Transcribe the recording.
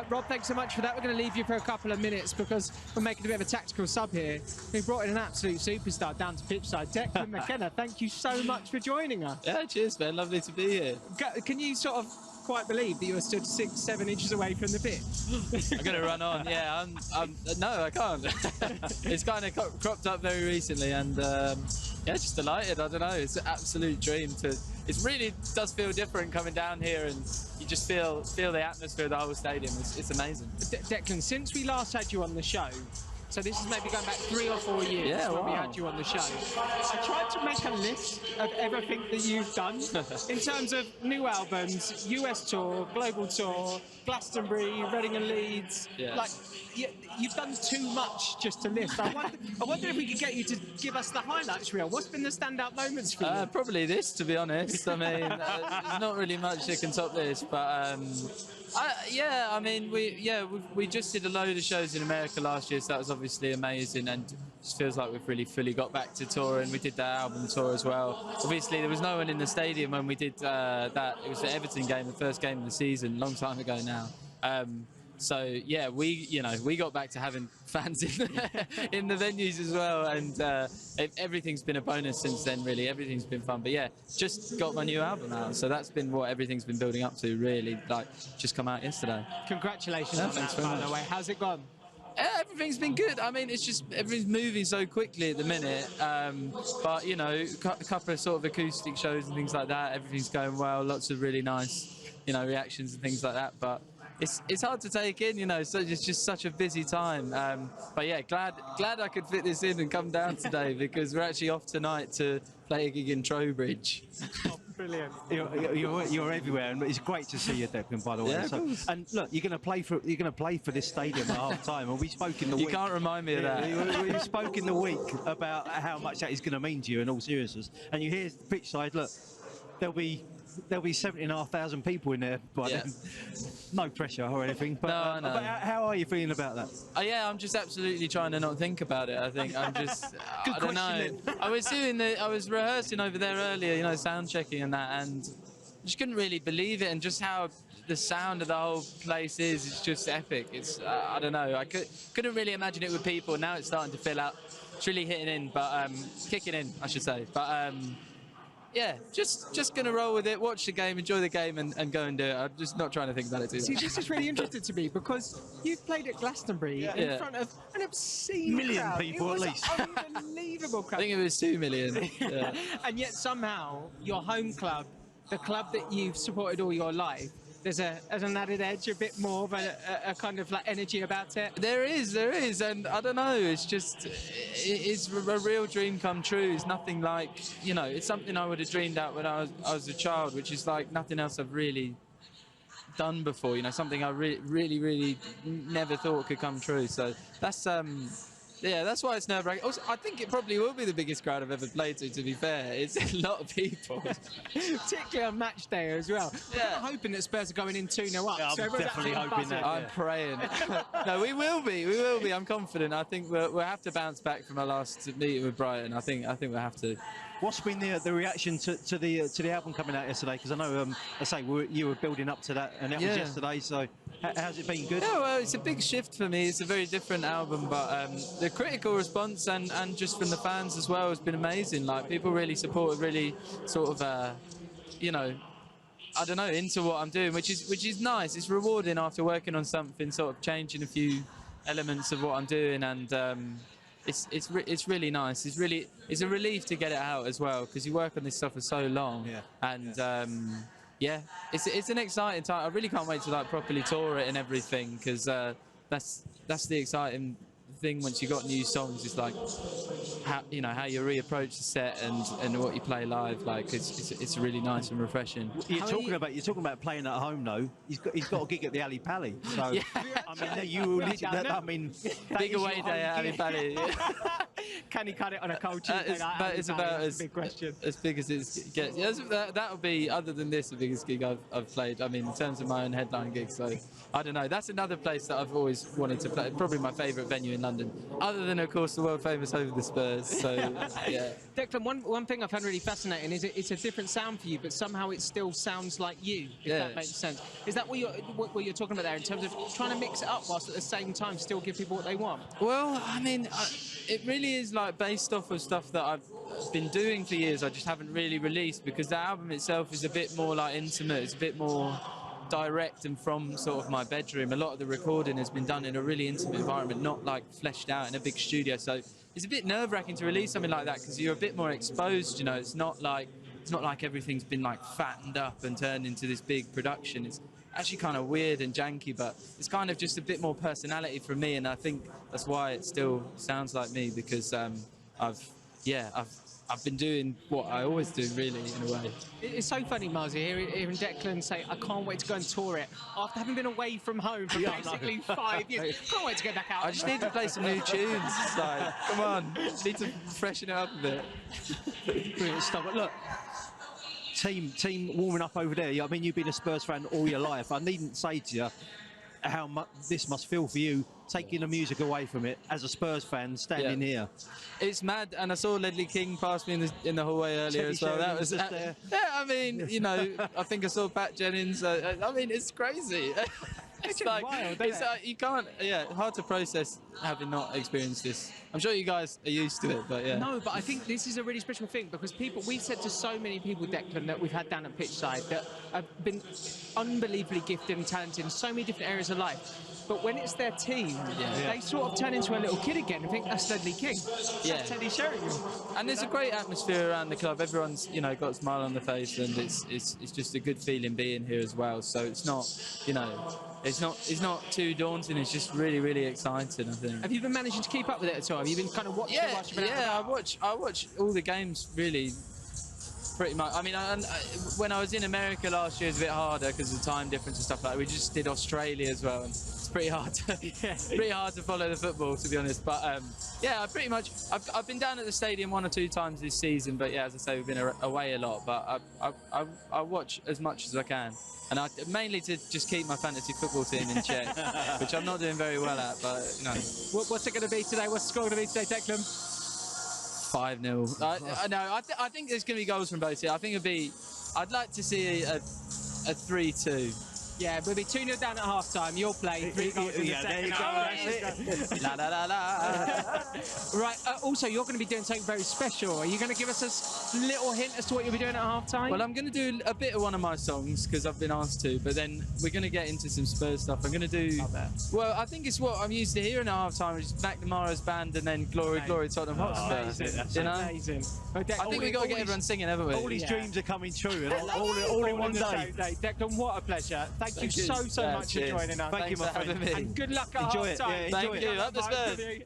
Rob, thanks so much for that. We're going to leave you for a couple of minutes because we're making a bit of a tactical sub here. We brought in an absolute superstar down to pitchside. Declan McKenna, thank you so much for joining us. Yeah, cheers, man. Lovely to be here. Can you sort of quite believe that you were stood 6-7 inches away from the pitch? I'm going to run on. Yeah, no, I can't. It's kind of cropped up very recently, and yeah, just delighted. I don't know. It's an absolute dream to. It really does feel different coming down here, and you just feel the atmosphere of the whole stadium. It's amazing. Declan, since we last had you on the show, so this is maybe going back 3 or 4 years when we had you on the show, I tried to make a list of everything that you've done in terms of new albums, US tour, global tour, Glastonbury, Reading and Leeds. Yeah. Like, you've done too much just to list. I wonder if we could get you to give us the highlights reel. What's been the standout moments for you? Probably this, to be honest. I mean, there's not really much that can top this, but I mean, we just did a load of shows in America last year, so that was obviously amazing, and it just feels like we've really fully got back to touring. We did that album tour as well. Obviously, there was no one in the stadium when we did that. It was the Everton game, the first game of the season, a long time ago now. So yeah, we got back to having fans in the venues as well, and everything's been a bonus since then. Really, everything's been fun. But yeah, just got my new album out, so that's been what everything's been building up to. Really, like just come out yesterday. Congratulations on that, by the way. How's it gone? Everything's been good. I mean, it's just everything's moving so quickly at the minute. But you know, a couple of sort of acoustic shows and things like that. Everything's going well. Lots of really nice, reactions and things like that. But it's hard to take in, so it's just such a busy time. But yeah, glad I could fit this in and come down today because we're actually off tonight to play a gig in Trowbridge. Oh, brilliant! You're everywhere, and it's great to see you, Declan. By the way, Yeah, and look, you're going to play for this stadium at half time, and we spoke in the week. You can't remind me of that. We spoke in the week about how much that is going to mean to you in all seriousness, and you hear pitch side. Look, there'll be 17,500 people in there by then. No pressure or anything, but, no. But how are you feeling about that? Yeah, I'm just absolutely trying to not think about it. I think I'm just I don't know. I was rehearsing over there earlier, sound checking and that, and I just couldn't really believe it, and just how the sound of the whole place is. It's just epic. It's I don't know. I couldn't really imagine it with people. Now it's starting to fill up. It's really hitting in, but kicking in, I should say. But yeah, just going to roll with it, watch the game, enjoy the game, and go and do it. I'm just not trying to think about it too much. See, this is really interesting to me because you've played at Glastonbury in front of an obscene million crowd. people it was at least. An unbelievable crowd. I think it was 2 million. Yeah. And yet somehow your home club, the club that you've supported all your life, there's an added edge, a bit more of a kind of like energy about it. There is, and I don't know. It's just, it's a real dream come true. It's nothing like, it's something I would have dreamed out when I was a child, which is like nothing else I've really done before. Something I really never thought could come true. So that's yeah, that's why it's nerve-wracking. Also, I think it probably will be the biggest crowd I've ever played to be fair. It's a lot of people. Particularly on match day as well. Yeah. I'm hoping that Spurs are going in 2-0 up. Yeah, so I'm definitely hoping that. I'm praying. No, we will be. I'm confident. I think we'll have to bounce back from our last meeting with Brighton. I think we'll have to. What's been the reaction to the album coming out yesterday? Because I know, you were building up to that, and that was yesterday. So how's it been? Good? Yeah, well, it's a big shift for me. It's a very different album, but the critical response and just from the fans as well has been amazing. Like people really support, really sort of, I don't know, into what I'm doing, which is nice. It's rewarding after working on something, sort of changing a few elements of what I'm doing, and it's really nice. It's a relief to get it out as well, because you work on this stuff for so long, it's an exciting time. I really can't wait to properly tour it and everything, because that's the exciting thing once you got new songs. It's like how you reapproach the set and what you play live. Like it's really nice and refreshing. You're talking about playing at home though. He's got a gig at the Ali Pally. So yeah. I mean, you literally. I mean, big away day at Ali Pally. Can he cut it on a cold Tuesday night? It's about as big question. As big as it gets. Yeah, that would be, other than this, the biggest gig I've played. I mean, in terms of my own headline gigs. So I don't know. That's another place that I've always wanted to play. Probably my favourite venue in London, other than, of course, the world famous home of the Spurs. So yeah. Declan, one thing I found really fascinating is it's a different sound for you, but somehow it still sounds like you. If that makes sense. Is that what you're talking about there in terms of trying to mix it up whilst at the same time still give people what they want? Well, I mean, it really is like based off of stuff that I've been doing for years. I just haven't really released because the album itself is a bit more like intimate. It's a bit more direct and from sort of my bedroom. A lot of the recording has been done in a really intimate environment, not like fleshed out in a big studio. So it's a bit nerve-wracking to release something like that because you're a bit more exposed. You know, it's not like everything's been like fattened up and turned into this big production. It's actually kind of weird and janky, but it's kind of just a bit more personality from me, and I think that's why it still sounds like me, because I've been doing what I always do, really, in a way. It's so funny, Marzi, hearing Declan say, I can't wait to go and tour it. After having been away from home for basically 5 years, can't wait to get back out. I just need to play some new tunes. It's like, come on, need to freshen it up a bit. Brilliant stuff. But look, team warming up over there. I mean, you've been a Spurs fan all your life. I needn't say to you how much this must feel for you, taking the music away from it as a Spurs fan standing here. It's mad, and I saw Ledley King pass me in the hallway earlier as well. That was just there. Yeah, I mean, you know, I think I saw Pat Jennings. I mean, it's crazy. It's like wild, you can't. Yeah, hard to process having not experienced this. I'm sure you guys are used to it, but yeah. No, but I think this is a really special thing because we've said to so many people, Declan, that we've had down at pitchside that have been unbelievably gifted and talented in so many different areas of life. But when it's their team, they sort of turn into a little kid again and think that's Ledley King. That's Teddy Sheringham. And there's a great atmosphere around the club. Everyone's, you know, got a smile on their face, and it's just a good feeling being here as well. So it's not, you know, it's not too daunting. It's just really, really exciting, I think. Have you been managing to keep up with it at all? Have you been kind of watching? I watch all the games really. Pretty much. I mean, when I was in America last year, it was a bit harder because of the time difference and stuff like that. We just did Australia as well, and it's pretty hard to follow the football, to be honest. But yeah, I've been down at the stadium 1 or 2 times this season. But yeah, as I say, we've been away a lot. But I watch as much as I can, and mainly to just keep my fantasy football team in check, which I'm not doing very well at. But you know, what's it going to be today? What's the score going to be today, Declan? 5-0. I think there's going to be goals from both here. I think I'd like to see a 3-2. Yeah, we'll be 2-0 down at half-time. You'll play 3 goals in the second half. La, la, la, la. Right, also, you're going to be doing something very special. Are you going to give us a little hint as to what you'll be doing at half-time? Well, I'm going to do a bit of one of my songs, because I've been asked to, but then we're going to get into some Spurs stuff. I'm going to do... Well, I think it's what I'm used to hearing at half-time, which is McNamara's band and then Glory, Glory, Tottenham Hotspur. Amazing. That's amazing. I think we've got to get everyone singing, haven't we? All these dreams are coming true, and all in one day. Declan, what a pleasure. Thank you so much for joining us. Thank you, my friend. And good luck at Enjoy it. half-time. Yeah, enjoy Thank you. Up the Spurs.